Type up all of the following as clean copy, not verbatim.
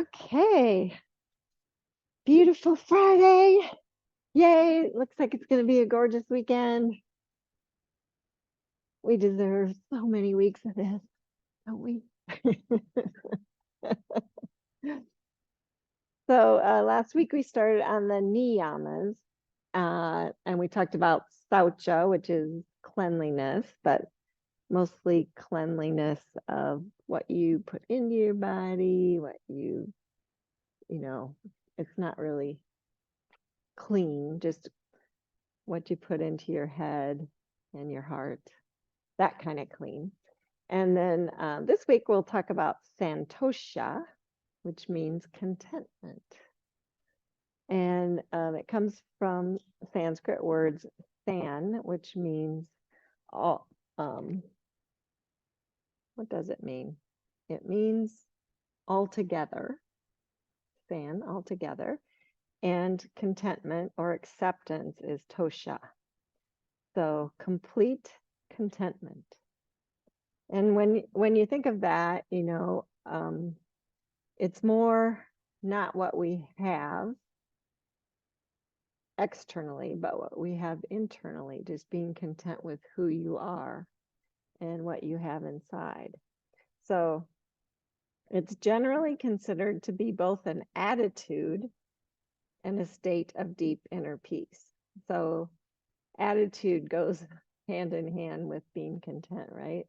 Okay. Beautiful Friday. Yay. Looks like it's going to be a gorgeous weekend. We deserve so many weeks of this, don't we? So last week we started on the niyamas, and we talked about saucha, which is cleanliness, but mostly cleanliness of what you put into your body, what it's not really clean, just what you put into your head and your heart, that kind of clean. And then this week we'll talk about santosha, which means contentment. And it comes from Sanskrit words san, which means all. What does it mean? It means altogether, san, altogether. And contentment or acceptance is tosha. So complete contentment. And when you think of that, it's more not what we have externally, but what we have internally, just being content with who you are and what you have inside. So it's generally considered to be both an attitude and a state of deep inner peace. So attitude goes hand in hand with being content, right?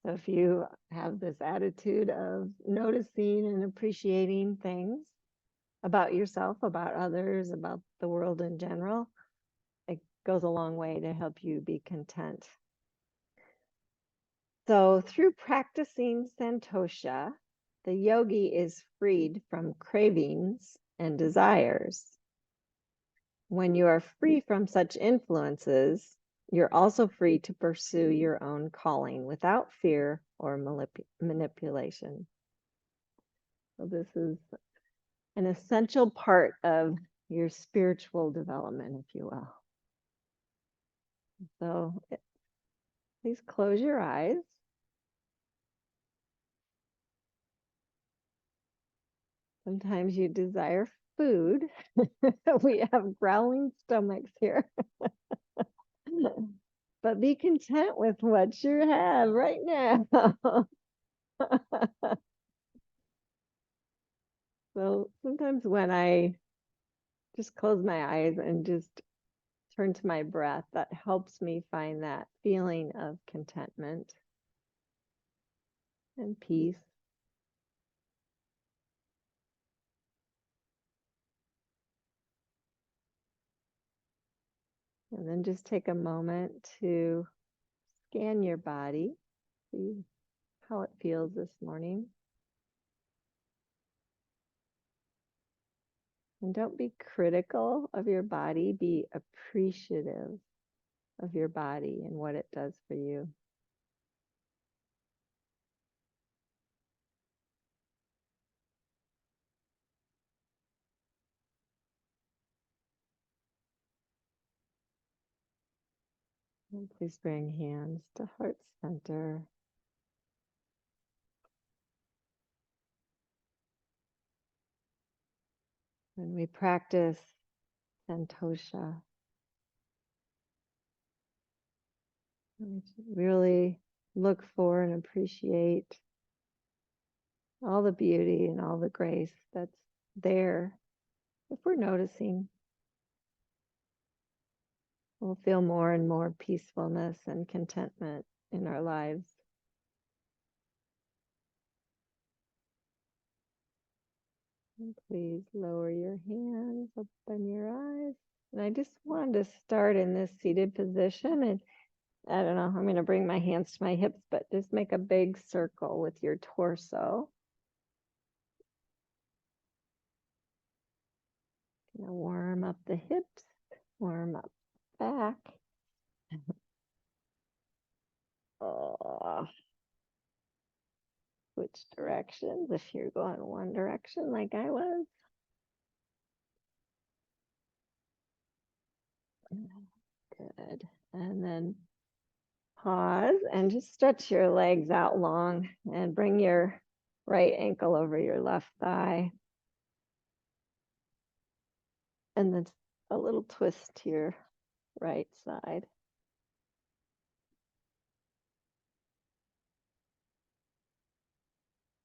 So if you have this attitude of noticing and appreciating things about yourself, about others, about the world in general, it goes a long way to help you be content. So through practicing santosha, the yogi is freed from cravings and desires. When you are free from such influences, you're also free to pursue your own calling without fear or manipulation. So this is an essential part of your spiritual development, if you will. So please close your eyes. Sometimes you desire food. We have growling stomachs here. But be content with what you have right now. So sometimes when I just close my eyes and just turn to my breath, that helps me find that feeling of contentment and peace. And then just take a moment to scan your body, see how it feels this morning. And don't be critical of your body, be appreciative of your body and what it does for you. And please bring hands to heart center. When we practice santosha, we really look for and appreciate all the beauty and all the grace that's there. If we're noticing, we'll feel more and more peacefulness and contentment in our lives. And please lower your hands, open your eyes. And I just wanted to start in this seated position. And I don't know, I'm going to bring my hands to my hips, but just make a big circle with your torso. Gonna warm up the hips, warm up back. Oh. Switch directions if you're going one direction like I was. Good. And then pause and just stretch your legs out long and bring your right ankle over your left thigh. And then a little twist to your right side.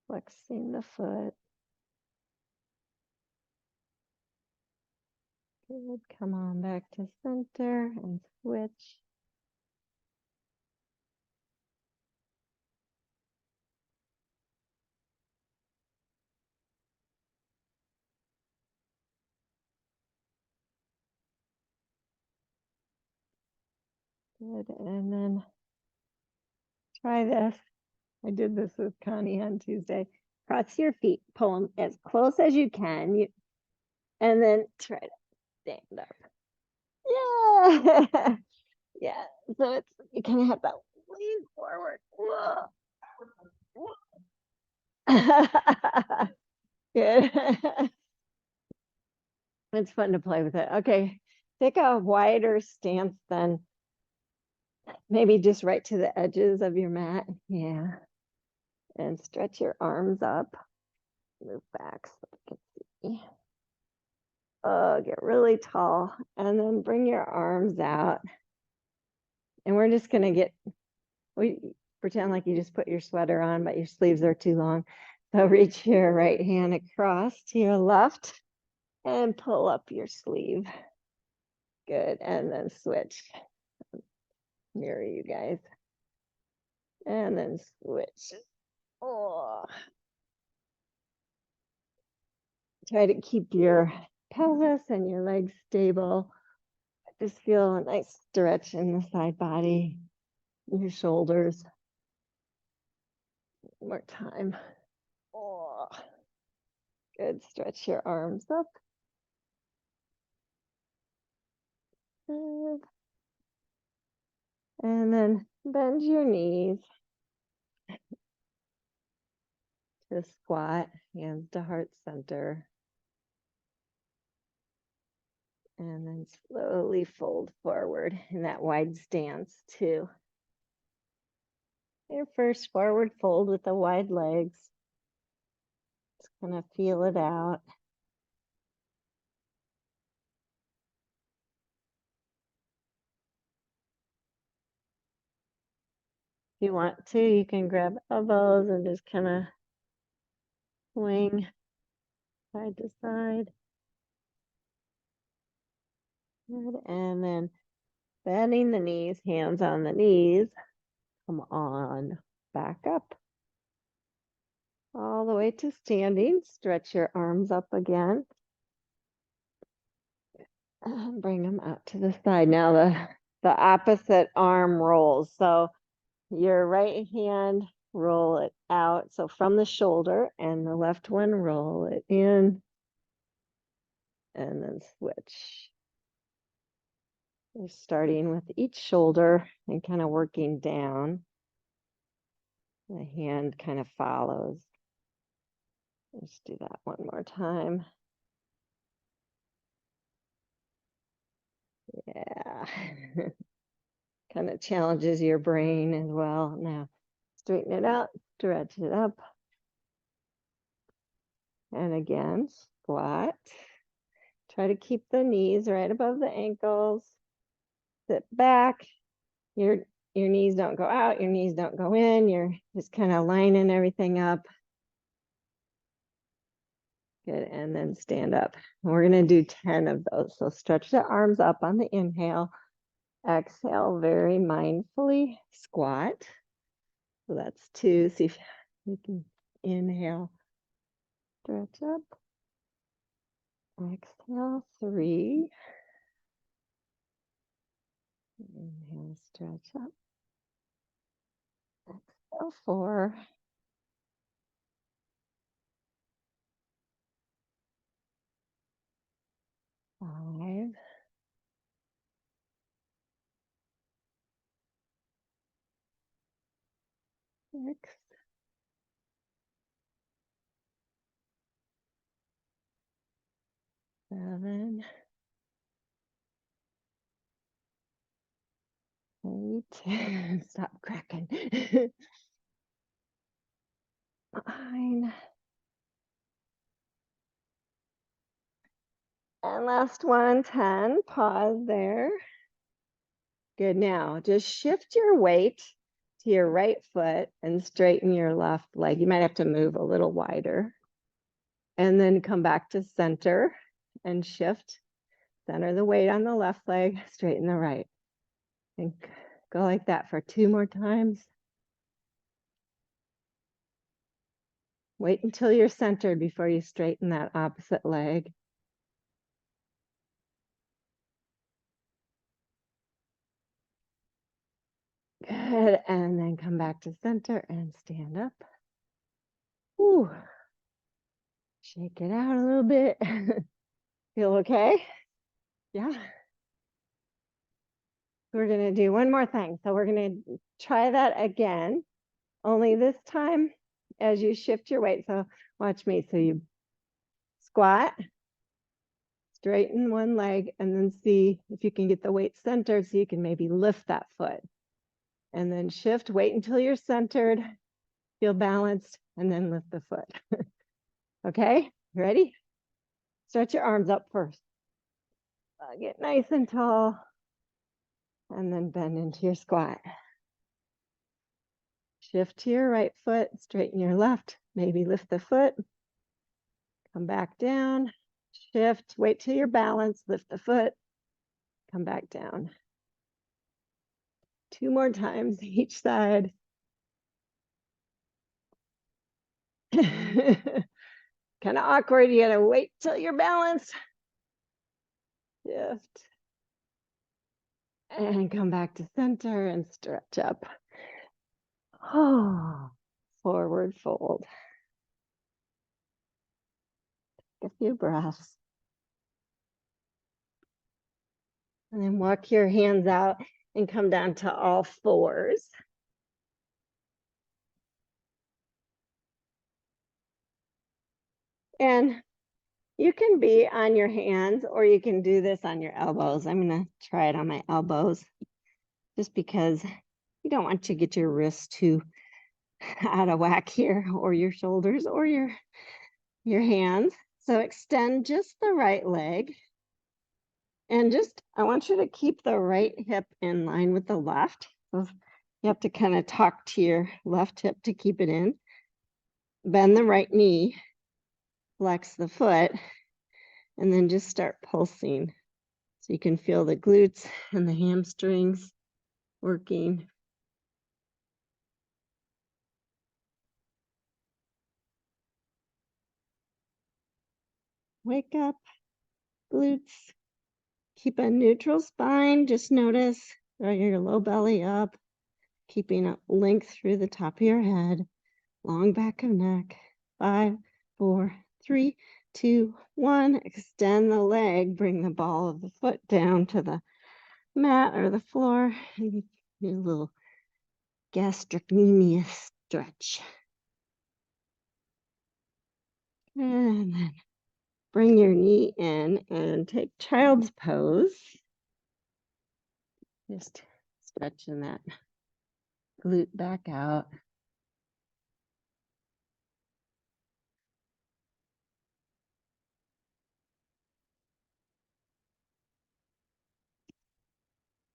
Flexing the foot. Good. Come on back to center and switch. Good. And then try this. I did this with Connie on Tuesday. Cross your feet, pull them as close as you can. And then try to stand up. Yeah. Yeah. So it's, you kind of have to lean forward. Good. It's fun to play with it. Okay. Take a wider stance then. Maybe just right to the edges of your mat. Yeah. And stretch your arms up. Move back so I can see. Get really tall. And then bring your arms out. And we're just going to pretend like you just put your sweater on, but your sleeves are too long. So reach your right hand across to your left and pull up your sleeve. Good. And then switch. Mirror you guys. And then switch. Oh. Try to keep your pelvis and your legs stable. Just feel a nice stretch in the side body, your shoulders. One more time. Oh. Good. Stretch your arms up. Good. And then bend your knees to squat, hands to heart center. And then slowly fold forward in that wide stance too. Your first forward fold with the wide legs. Just gonna feel it out. If you want to, you can grab elbows and just kind of swing side to side. Good. And then bending the knees, hands on the knees. Come on, back up. All the way to standing. Stretch your arms up again. And bring them out to the side. Now the opposite arm rolls. So your right hand, roll it out. So from the shoulder, and the left one, roll it in. And then switch. You're starting with each shoulder and kind of working down. The hand kind of follows. Let's do that one more time. Yeah. Kind of challenges your brain as well. Now, straighten it out, stretch it up. And again, squat. Try to keep the knees right above the ankles. Sit back. Your knees don't go out, your knees don't go in. You're just kind of lining everything up. Good, and then stand up. We're gonna do 10 of those. So stretch the arms up on the inhale. Exhale very mindfully, squat. So that's 2. See if you can inhale, stretch up. Exhale, 3. Inhale, stretch up. Exhale, 4. 5. 6. 7. 8. Stop cracking. 9. And last one, 10. Pause there. Good. Now, just shift your weight to your right foot and straighten your left leg. You might have to move a little wider. And then come back to center and shift. Center the weight on the left leg, straighten the right. And go like that for 2 more times. Wait until you're centered before you straighten that opposite leg. Good. And then come back to center and stand up. Ooh. Shake it out a little bit. Feel okay? Yeah. We're going to do one more thing. So we're going to try that again, only this time as you shift your weight. So watch me. So you squat, straighten one leg, and then see if you can get the weight centered so you can maybe lift that foot. And then shift, wait until you're centered, feel balanced, and then lift the foot. Okay, ready? Stretch your arms up first. Get nice and tall, and then bend into your squat. Shift to your right foot, straighten your left, maybe lift the foot. Come back down, shift, wait till you're balanced, lift the foot, come back down. 2 more times each side. Kind of awkward. You gotta wait till you're balanced. Shift. And come back to center and stretch up. Oh, forward fold. Take a few breaths. And then walk your hands out and come down to all fours. And you can be on your hands or you can do this on your elbows. I'm going to try it on my elbows just because you don't want to get your wrists too out of whack here, or your shoulders or your hands. So extend just the right leg. And just, I want you to keep the right hip in line with the left. So you have to kind of tuck to your left hip to keep it in. Bend the right knee, flex the foot, and then just start pulsing. So you can feel the glutes and the hamstrings working. Wake up, glutes. Keep a neutral spine. Just notice your low belly up, keeping a length through the top of your head, long back of neck. 5, 4, 3, 2, 1. Extend the leg. Bring the ball of the foot down to the mat or the floor. And do a little gastrocnemius stretch. And then bring your knee in and take child's pose. Just stretching that glute back out.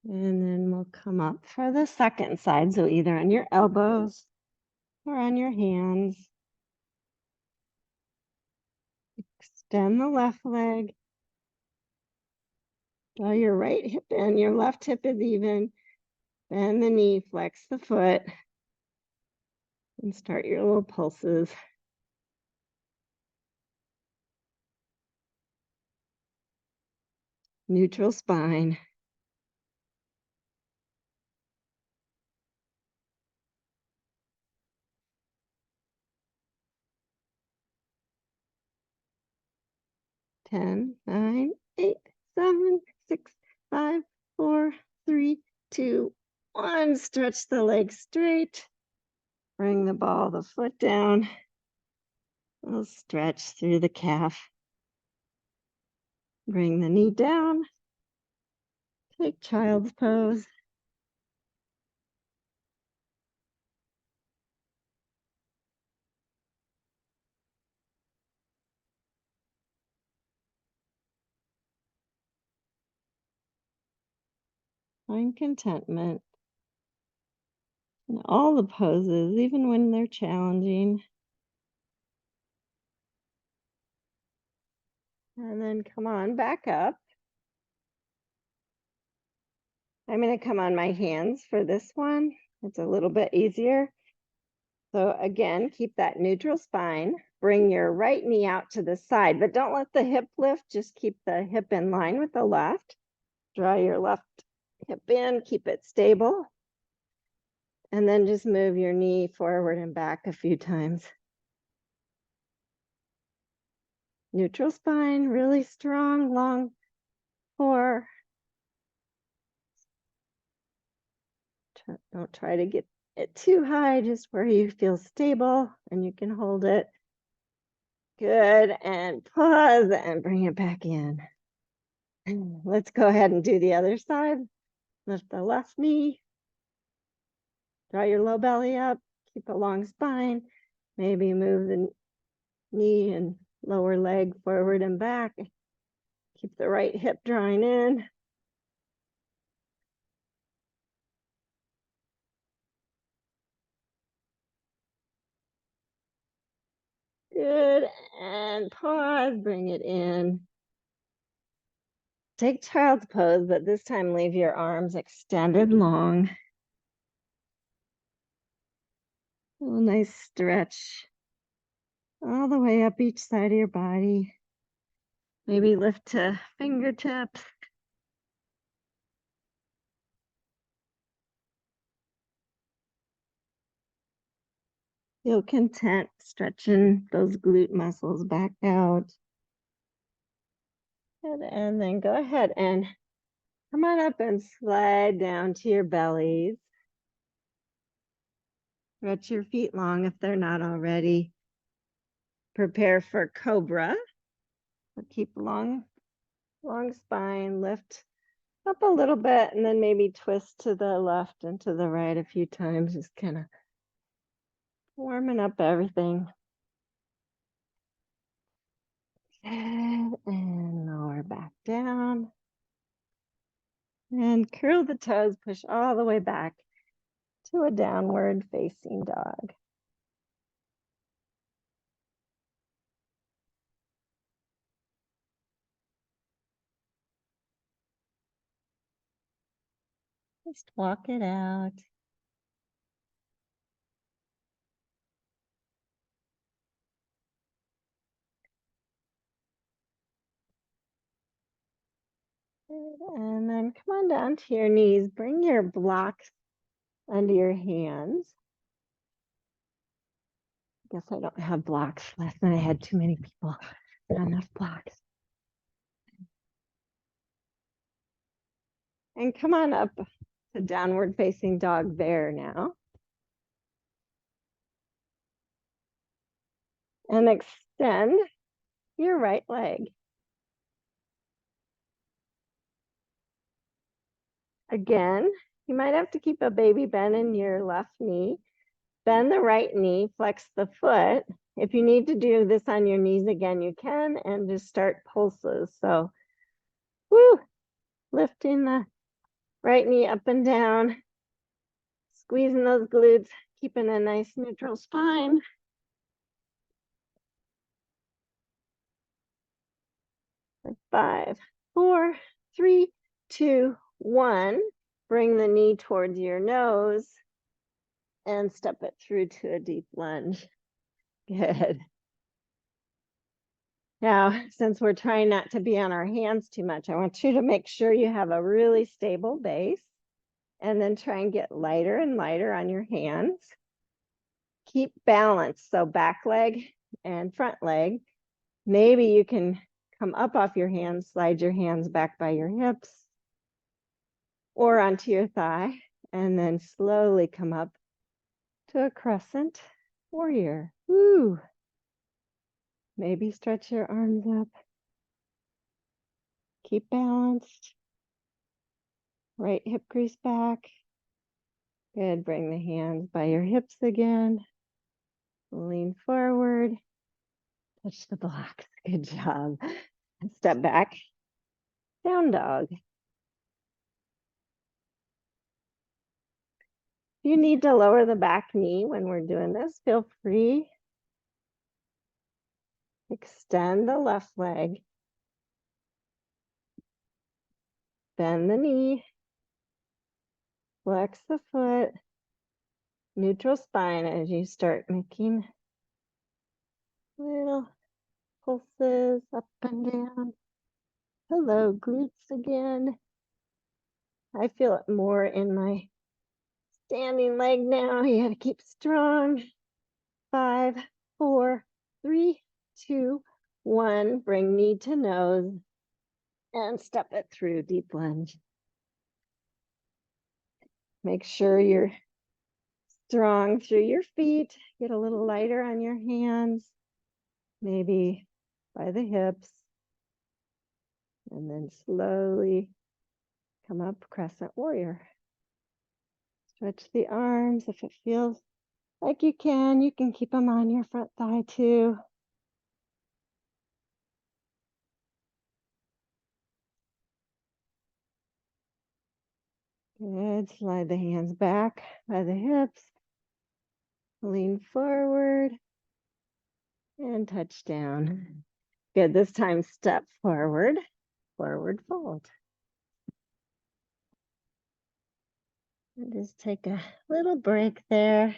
And then we'll come up for the second side. So either on your elbows or on your hands. Extend the left leg. Draw your right hip in. Your left hip is even. Bend the knee, flex the foot. And start your little pulses. Neutral spine. Ten, 9, 8, 7, 6, 5, 4, 3, 2, 1. Stretch the legs straight. Bring the ball of the foot down. We'll stretch through the calf. Bring the knee down. Take child's pose. Find contentment in all the poses, even when they're challenging. And then come on back up. I'm going to come on my hands for this one. It's a little bit easier. So again, keep that neutral spine. Bring your right knee out to the side, but don't let the hip lift. Just keep the hip in line with the left. Draw your left hip in, keep it stable. And then just move your knee forward and back a few times. Neutral spine, really strong, long core. Don't try to get it too high, just where you feel stable and you can hold it. Good, and pause and bring it back in. Let's go ahead and do the other side. Lift the left knee. Draw your low belly up. Keep a long spine. Maybe move the knee and lower leg forward and back. Keep the right hip drawing in. Good, and pause, bring it in. Take child's pose, but this time leave your arms extended long. A nice stretch all the way up each side of your body. Maybe lift to fingertips. Feel content, stretching those glute muscles back out. Good. And then go ahead and come on up and slide down to your bellies. Stretch your feet long if they're not already. Prepare for cobra. So keep long spine, lift up a little bit, and then maybe twist to the left and to the right a few times, just kind of warming up everything. And lower back down. And curl the toes, push all the way back to a downward facing dog. Just walk it out. And then come on down to your knees. Bring your blocks under your hands. I guess I don't have blocks. Last night I had too many people. Not enough blocks. And come on up to downward facing dog there now. And extend your right leg. Again, you might have to keep a baby bend in your left knee. Bend the right knee, flex the foot. If you need to do this on your knees again, you can, and just start pulses. So, woo, lifting the right knee up and down, squeezing those glutes, keeping a nice neutral spine. For 5, 4, 3, 2, 1. Bring the knee towards your nose and step it through to a deep lunge. Good. Now, since we're trying not to be on our hands too much, I want you to make sure you have a really stable base and then try and get lighter and lighter on your hands. Keep balance, so back leg and front leg. Maybe you can come up off your hands, slide your hands back by your hips or onto your thigh, and then slowly come up to a crescent warrior. Woo! Maybe stretch your arms up. Keep balanced. Right hip crease back. Good. Bring the hands by your hips again. Lean forward. Touch the blocks. Good job. Step back. Down dog. If you need to lower the back knee when we're doing this, feel free. Extend the left leg. Bend the knee. Flex the foot. Neutral spine as you start making little pulses up and down. Hello, glutes again. I feel it more in my standing leg now. You gotta keep strong. 5, 4, 3, 2, 1. Bring knee to nose and step it through deep lunge. Make sure you're strong through your feet. Get a little lighter on your hands, maybe by the hips. And then slowly come up, crescent warrior. Stretch the arms. If it feels like you can keep them on your front thigh too. Good. Slide the hands back by the hips. Lean forward and touch down. Good. This time, step forward, forward fold. And just take a little break there.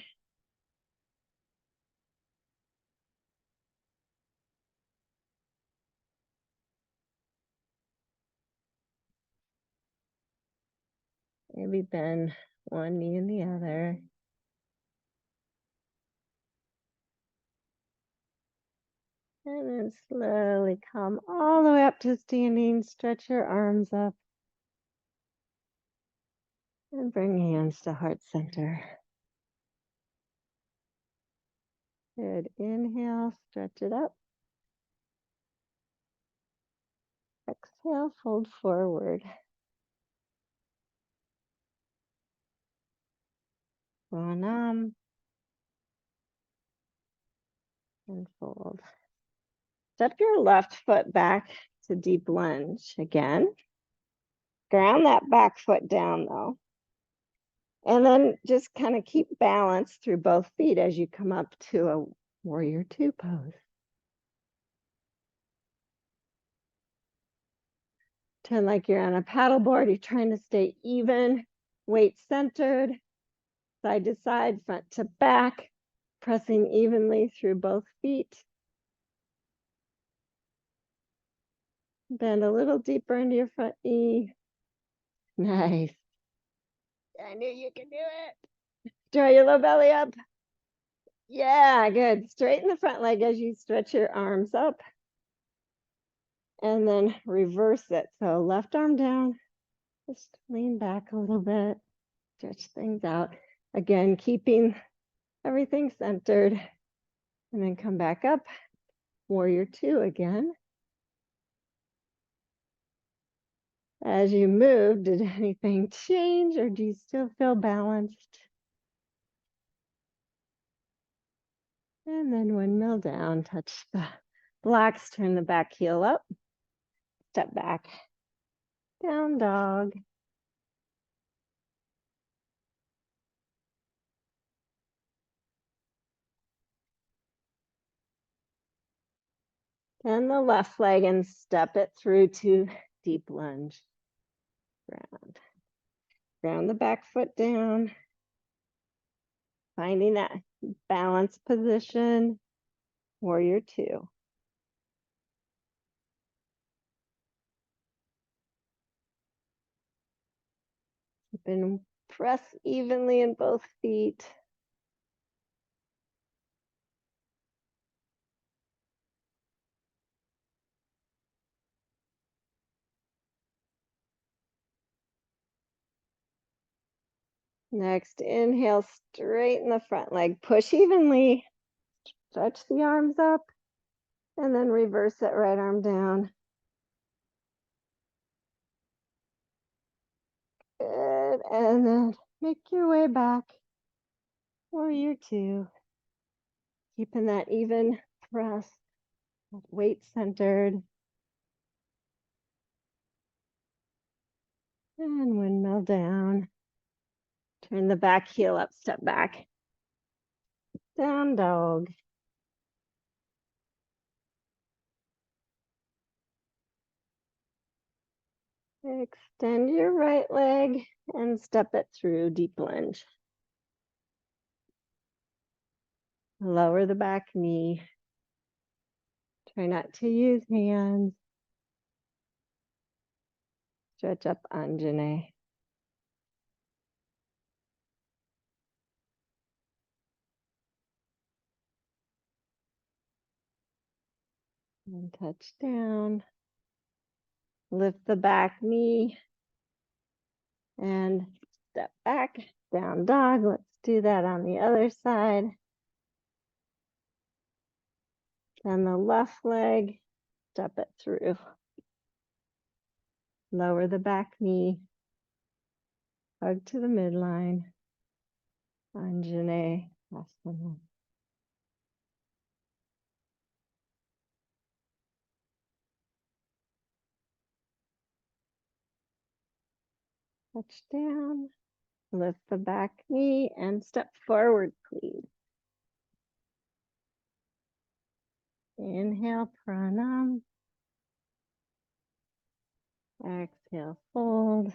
Maybe bend one knee and the other. And then slowly come all the way up to standing. Stretch your arms up. And bring hands to heart center. Good. Inhale, stretch it up. Exhale, fold forward. Pranam. And fold. Step your left foot back to deep lunge again. Ground that back foot down though. And then just kind of keep balance through both feet as you come up to a warrior two pose. Pretend like you're on a paddleboard. You're trying to stay even, weight centered, side to side, front to back, pressing evenly through both feet. Bend a little deeper into your front knee. Nice. I knew you could do it. Draw your low belly up. Yeah, good. Straighten the front leg as you stretch your arms up. And then reverse it. So left arm down. Just lean back a little bit. Stretch things out. Again, keeping everything centered. And then come back up. Warrior two again. As you move, did anything change or do you still feel balanced? And then windmill down, touch the blocks, turn the back heel up, step back, down dog. And the left leg and step it through to deep lunge. Ground the back foot down. Finding that balanced position. Warrior two. Keep and press evenly in both feet. Next, inhale, straighten the front leg, push evenly, stretch the arms up, and then reverse it, right arm down. Good, and then make your way back, warrior two. Keeping that even press, weight centered. And windmill down. Turn the back heel up, step back. Down dog. Extend your right leg and step it through, deep lunge. Lower the back knee. Try not to use hands. Stretch up, Anjane. And touch down. Lift the back knee and step back, down dog. Let's do that on the other side. Then the left leg, step it through. Lower the back knee. Hug to the midline. Anjane Asana. Touch down. Lift the back knee and step forward, please. Inhale, pranam. Exhale, fold.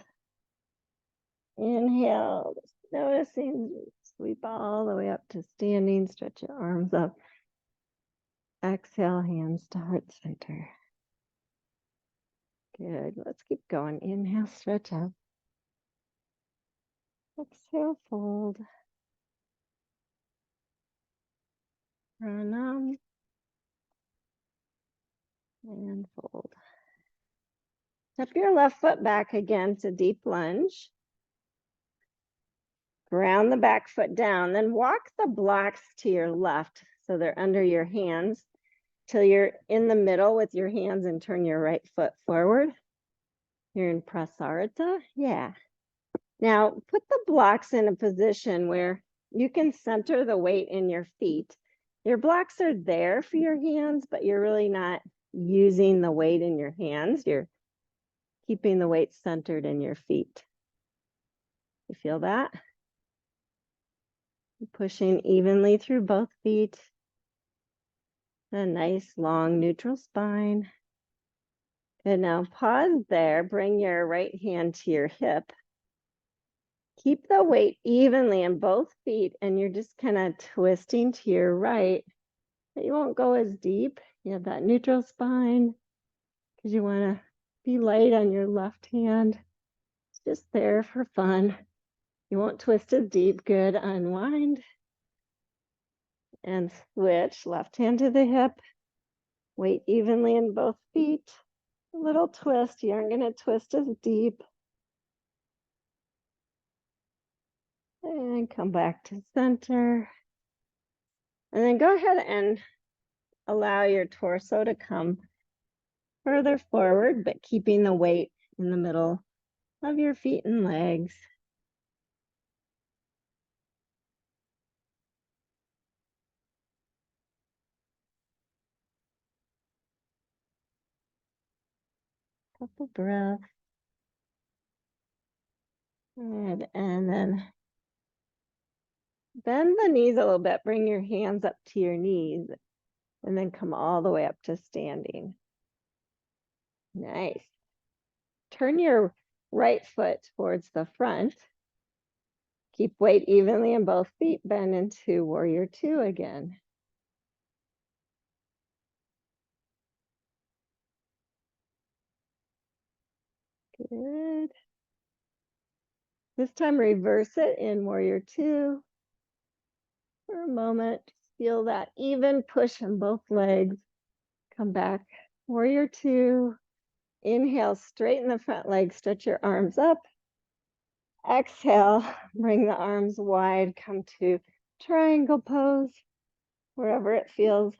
Inhale, just noticing, sweep all the way up to standing. Stretch your arms up. Exhale, hands to heart center. Good. Let's keep going. Inhale, stretch up. Exhale, fold. Pranam. And fold. Step your left foot back again to deep lunge. Ground the back foot down, then walk the blocks to your left so they're under your hands till you're in the middle with your hands and turn your right foot forward. You're in Prasarita. Yeah. Now put the blocks in a position where you can center the weight in your feet. Your blocks are there for your hands, but you're really not using the weight in your hands. You're keeping the weight centered in your feet. You feel that? Pushing evenly through both feet. A nice long neutral spine. Good, now pause there. Bring your right hand to your hip. Keep the weight evenly in both feet, and you're just kind of twisting to your right. But you won't go as deep. You have that neutral spine because you want to be light on your left hand. It's just there for fun. You won't twist as deep. Good, unwind. And switch, left hand to the hip. Weight evenly in both feet. A little twist. You aren't going to twist as deep. And come back to center. And then go ahead and allow your torso to come further forward, but keeping the weight in the middle of your feet and legs. Couple breaths. Good. And then bend the knees a little bit. Bring your hands up to your knees. And then come all the way up to standing. Nice. Turn your right foot towards the front. Keep weight evenly in both feet. Bend into warrior two again. Good. This time reverse it in warrior two. For a moment, feel that even push in both legs. Come back, warrior two. Inhale, straighten the front leg, stretch your arms up. Exhale, bring the arms wide, come to triangle pose. Wherever it feels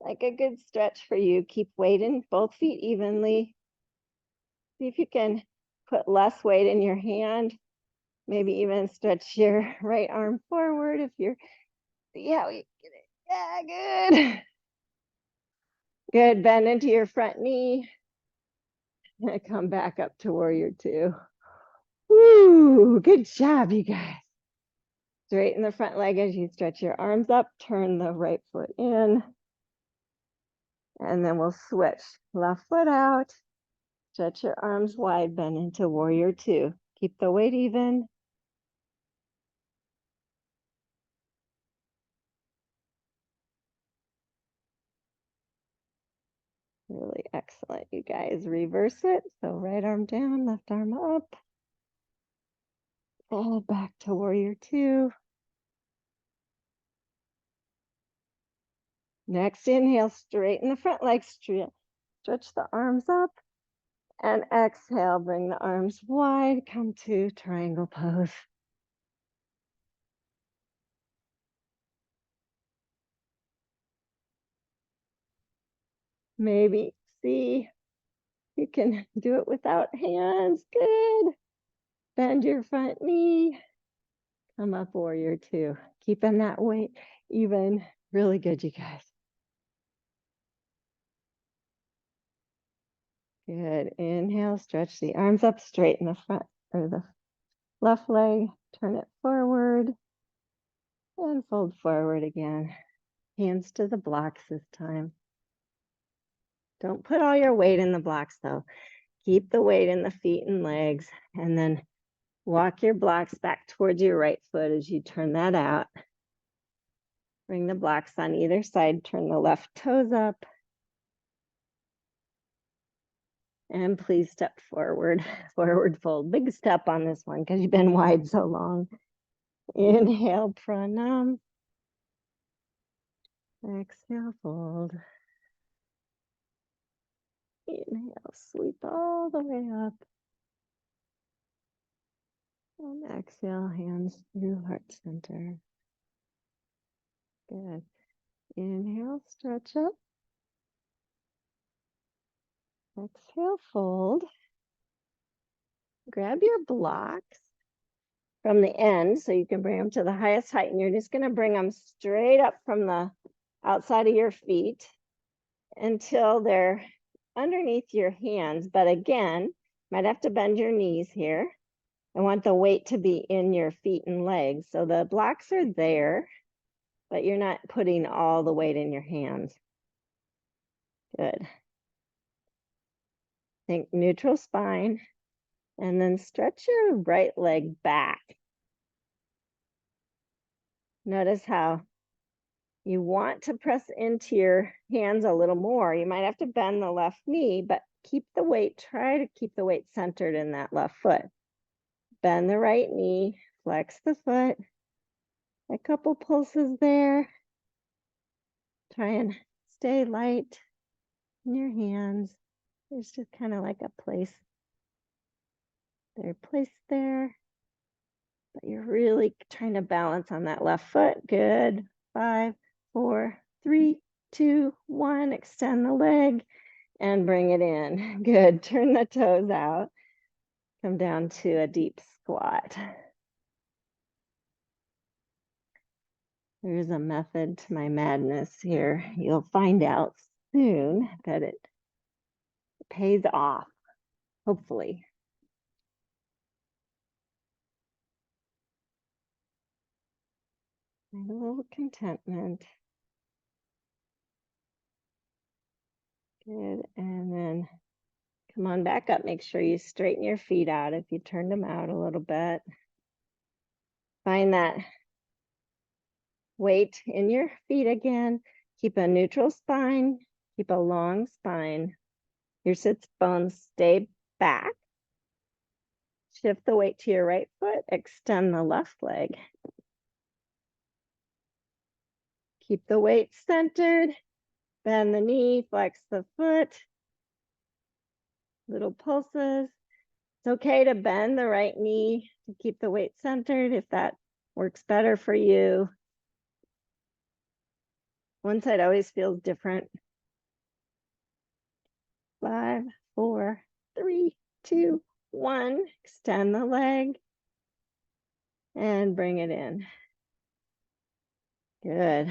like a good stretch for you. Keep weight in both feet evenly. See if you can put less weight in your hand. Maybe even stretch your right arm forward if you're, see how you get it. Yeah, good. Good, bend into your front knee. And come back up to warrior two. Woo, good job, you guys. Straighten the front leg as you stretch your arms up, turn the right foot in, and then we'll switch. Left foot out, stretch your arms wide, bend into warrior two. Keep the weight even. Really excellent, you guys. Reverse it. So right arm down, left arm up. And back to warrior two. Next inhale, straighten the front leg, stretch the arms up. And exhale, bring the arms wide, come to triangle pose. Maybe see you can do it without hands. Good. Bend your front knee. Come up, warrior two. Keeping that weight even. Really good, you guys. Good. Inhale, stretch the arms up, straighten the front or the left leg, turn it forward, and fold forward again. Hands to the blocks this time. Don't put all your weight in the blocks though. Keep the weight in the feet and legs, and then walk your blocks back towards your right foot as you turn that out. Bring the blocks on either side, turn the left toes up. And please step forward, forward fold. Big step on this one because you've been wide so long. Inhale, pranam. Exhale, fold. Inhale, sweep all the way up. And exhale, hands through heart center. Good. Inhale, stretch up. Exhale, fold. Grab your blocks from the end so you can bring them to the highest height. And you're just going to bring them straight up from the outside of your feet until they're underneath your hands. But again, might have to bend your knees here. I want the weight to be in your feet and legs. So the blocks are there, but you're not putting all the weight in your hands. Good. Think neutral spine. And then stretch your right leg back. Notice how you want to press into your hands a little more. You might have to bend the left knee, but keep the weight, try to keep the weight centered in that left foot. Bend the right knee, flex the foot. A couple pulses there. Try and stay light in your hands. There's just kind of like a place. They're placed there, but you're really trying to balance on that left foot. Good. 5, 4, 3, 2, 1. Extend the leg and bring it in. Good. Turn the toes out. Come down to a deep squat. There's a method to my madness here. You'll find out soon that it pays off, hopefully. And a little contentment. Good. And then come on back up. Make sure you straighten your feet out if you turned them out a little bit. Find that weight in your feet again. Keep a neutral spine. Keep a long spine. Your sits bones stay back. Shift the weight to your right foot. Extend the left leg. Keep the weight centered. Bend the knee, flex the foot. Little pulses. It's okay to bend the right knee to keep the weight centered if that works better for you. One side always feels different. 5, 4, 3, 2, 1. Extend the leg and bring it in. Good.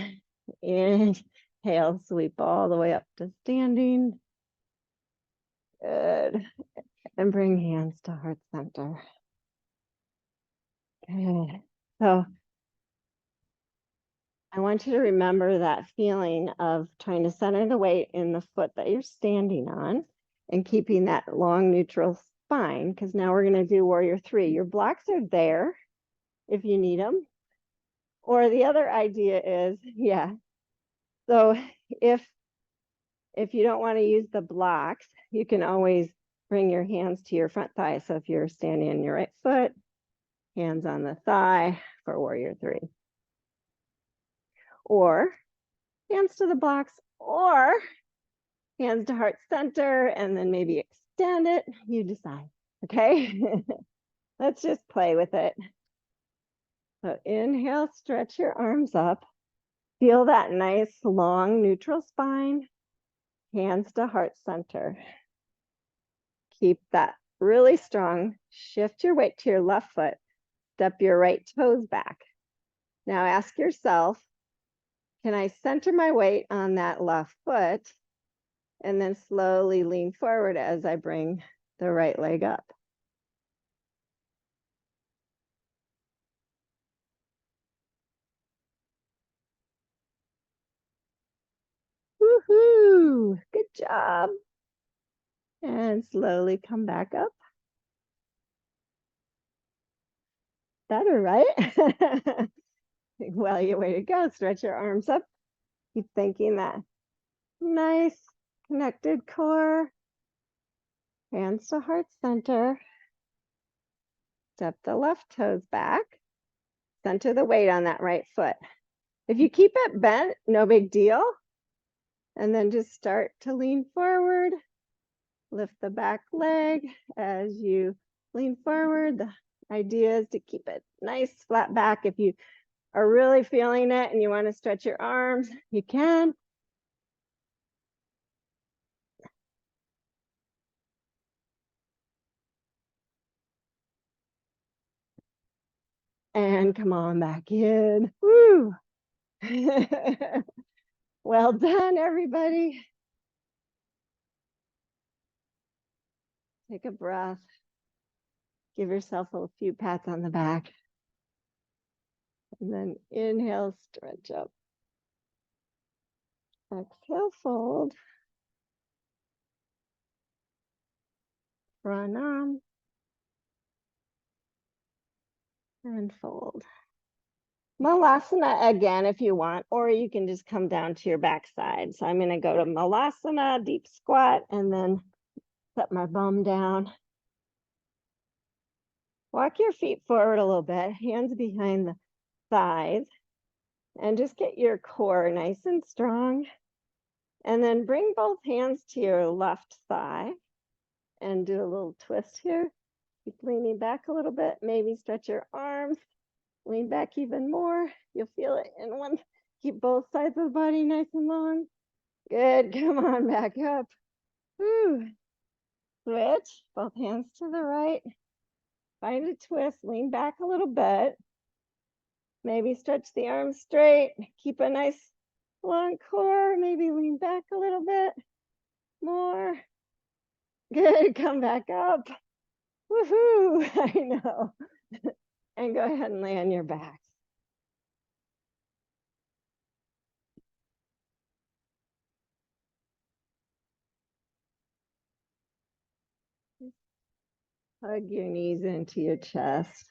Inhale, sweep all the way up to standing. Good. And bring hands to heart center. Good. So I want you to remember that feeling of trying to center the weight in the foot that you're standing on and keeping that long neutral spine, because now we're going to do warrior three. Your blocks are there if you need them. Or the other idea is, yeah. So if you don't want to use the blocks, you can always bring your hands to your front thigh. So if you're standing on your right foot, hands on the thigh for warrior three. Or hands to the blocks, or hands to heart center, and then maybe extend it. You decide, okay? Let's just play with it. So inhale, stretch your arms up. Feel that nice long neutral spine. Hands to heart center. Keep that really strong. Shift your weight to your left foot. Step your right toes back. Now ask yourself, can I center my weight on that left foot and then slowly lean forward as I bring the right leg up? Woohoo! Good job. And slowly come back up. Better, right? Well, your way to go. Stretch your arms up. Keep thinking that nice connected core. Hands to heart center. Step the left toes back. Center the weight on that right foot. If you keep it bent, no big deal. And then just start to lean forward. Lift the back leg as you lean forward. The idea is to keep it nice, flat back. If you are really feeling it and you want to stretch your arms, you can. And come on back in. Woo! Well done, everybody. Take a breath. Give yourself a few pats on the back. And then inhale, stretch up. Exhale, fold. Pranam. And fold. Malasana again if you want, or you can just come down to your backside. So I'm going to go to Malasana, deep squat, and then set my bum down. Walk your feet forward a little bit, hands behind the thighs, and just get your core nice and strong. And then bring both hands to your left thigh and do a little twist here. Keep leaning back a little bit, maybe stretch your arms, lean back even more. You'll feel it in one. Keep both sides of the body nice and long. Good, come on back up. Woo. Switch, both hands to the right. Find a twist, lean back a little bit. Maybe stretch the arms straight. Keep a nice long core. Maybe lean back a little bit more. Good, come back up. Woohoo, I know. And go ahead and lay on your back. Hug your knees into your chest.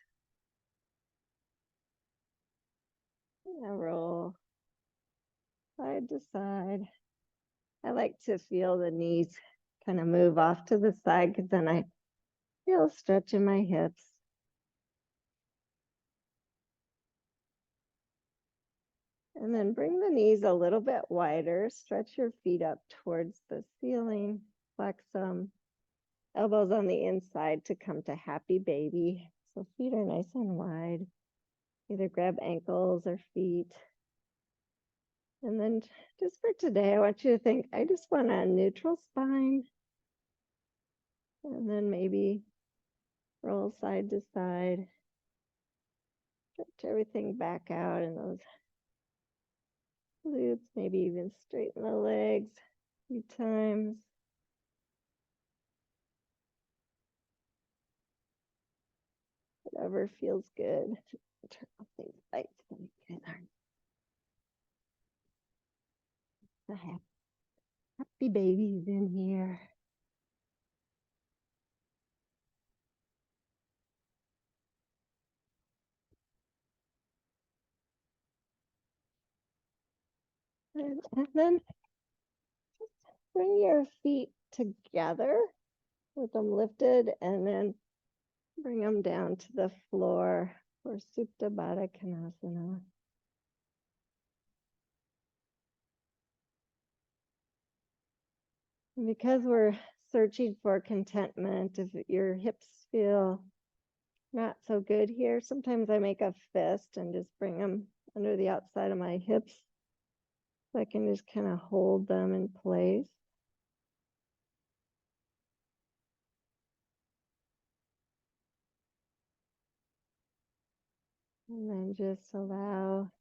And roll side to side. I like to feel the knees kind of move off to the side because then I feel a stretch in my hips. And then bring the knees a little bit wider. Stretch your feet up towards the ceiling. Flex them. Elbows on the inside to come to happy baby. So feet are nice and wide. Either grab ankles or feet. And then just for today, I want you to think, I just want a neutral spine. And then maybe roll side to side. Stretch everything back out in those glutes. Maybe even straighten the legs a few times. whatever feels good. Turn off these lights so you guys aren't the happy babies in here. And then bring your feet together with them lifted, and then bring them down to the floor for Supta Baddha Konasana. And because we're searching for contentment, if your hips feel not so good here, sometimes I make a fist and just bring them under the outside of my hips so I can just kind of hold them in place. And then just allow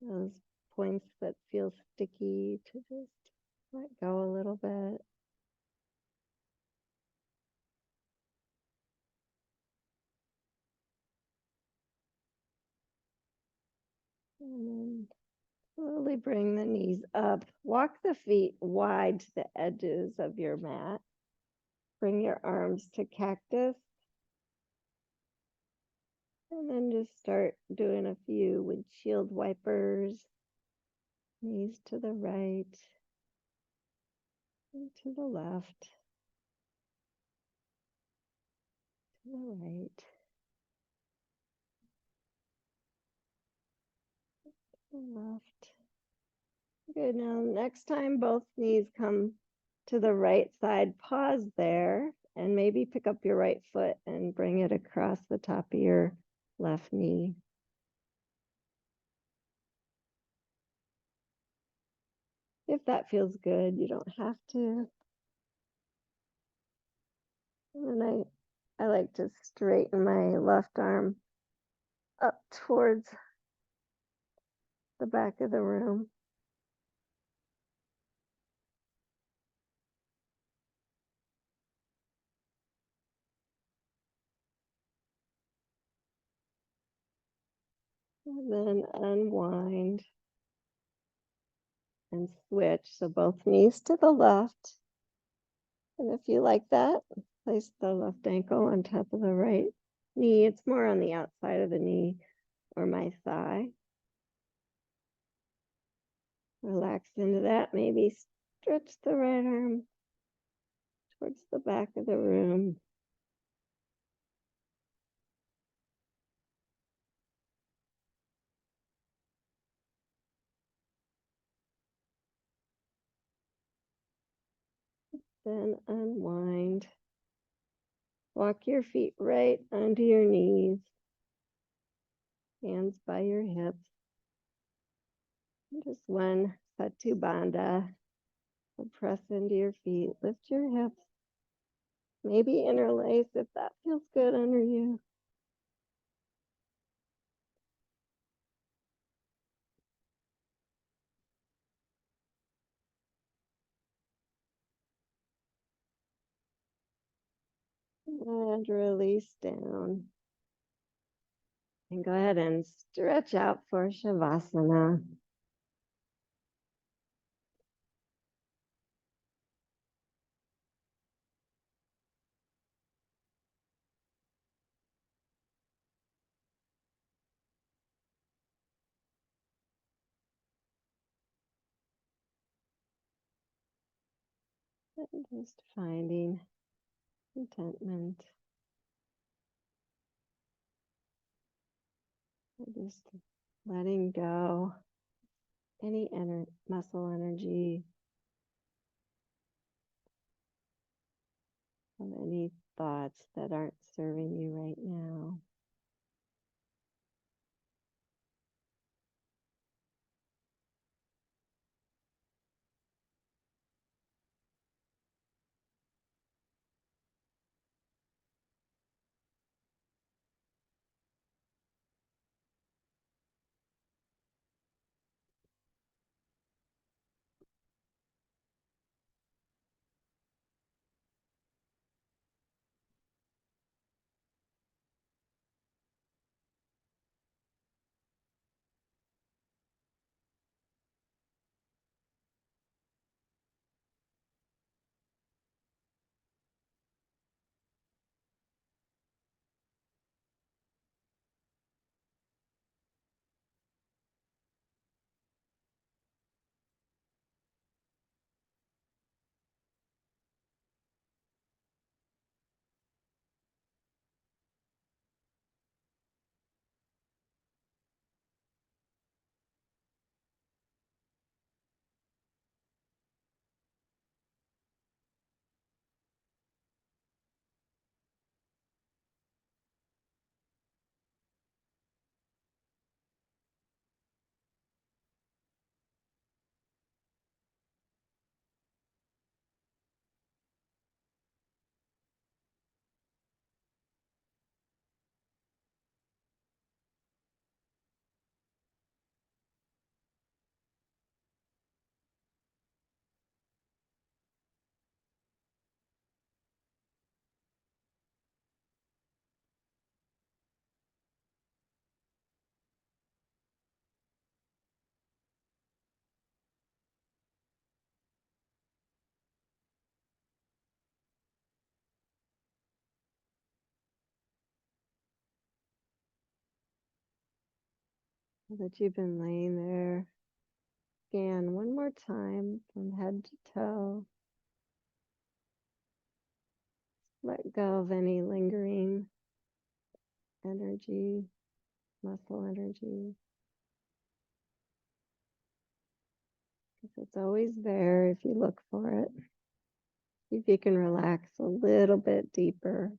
those points that feel sticky to just let go a little bit. And then slowly bring the knees up. Walk the feet wide to the edges of your mat. Bring your arms to cactus. And then just start doing a few windshield wipers. Knees to the right and to the left. To the right. To the left. Good. Now, next time both knees come to the right side, pause there and maybe pick up your right foot and bring it across the top of your left knee. If that feels good, you don't have to. And then I like to straighten my left arm up towards the back of the room. And then unwind and switch. So both knees to the left. And if you like that, place the left ankle on top of the right knee. It's more on the outside of the knee or my thigh. Relax into that. Maybe stretch the right arm towards the back of the room. Then unwind. Walk your feet right onto your knees. Hands by your hips. Just one Satu Bandha. Press into your feet. Lift your hips. Maybe interlace if that feels good under you. And release down. And go ahead and stretch out for Shavasana. And just finding contentment. And just letting go any muscle energy of any thoughts that aren't serving you right now. So that you've been laying there. Scan one more time from head to toe. Let go of any lingering energy, muscle energy. Because it's always there if you look for it. See if you can relax a little bit deeper.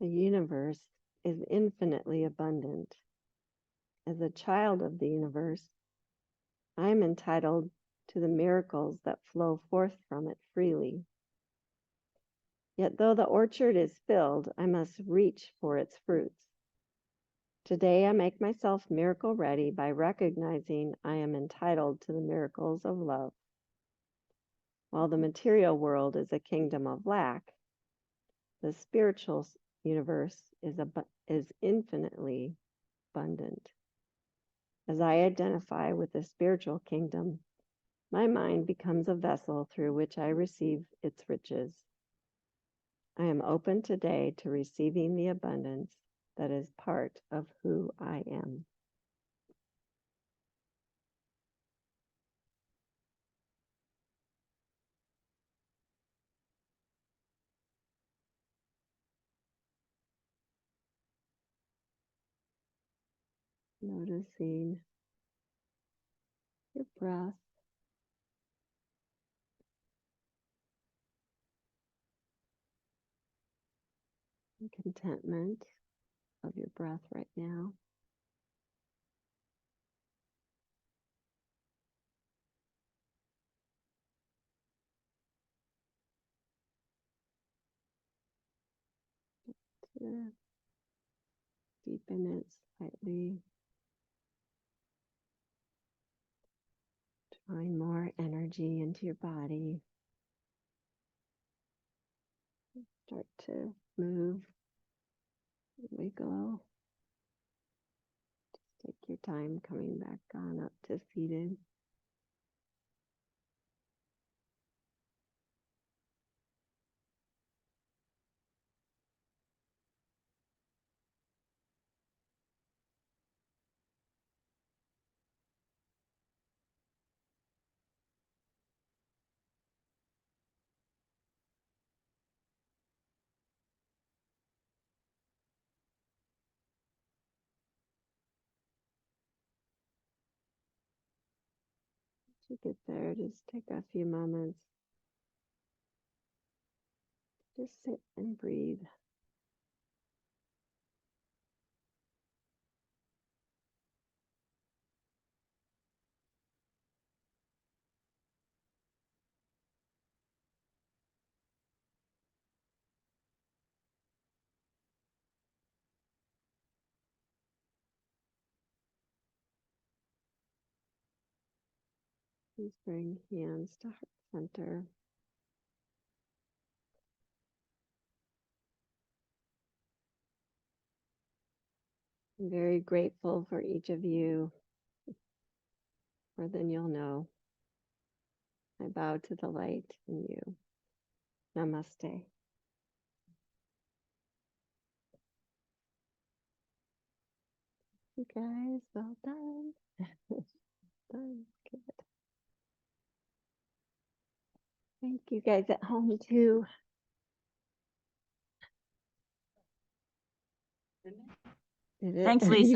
The universe is infinitely abundant. As a child of the universe, I am entitled to the miracles that flow forth from it freely. Yet though the orchard is filled, I must reach for its fruits. Today I make myself miracle ready by recognizing I am entitled to the miracles of love. While the material world is a kingdom of lack, the spiritual universe is infinitely abundant. As I identify with the spiritual kingdom, my mind becomes a vessel through which I receive its riches. I am open today to receiving the abundance that is part of who I am. Noticing your breath, and contentment of your breath right now. To deepen it slightly, drawing more energy into your body. Start to move, wiggle. Just take your time coming back on up to seated. To get there, just take a few moments. Just sit and breathe. Please bring hands to heart center. I'm very grateful for each of you. More than you'll know. I bow to the light in you. Namaste. You guys, well done. Done. Good. Thank you guys at home too. Thanks, Lisa.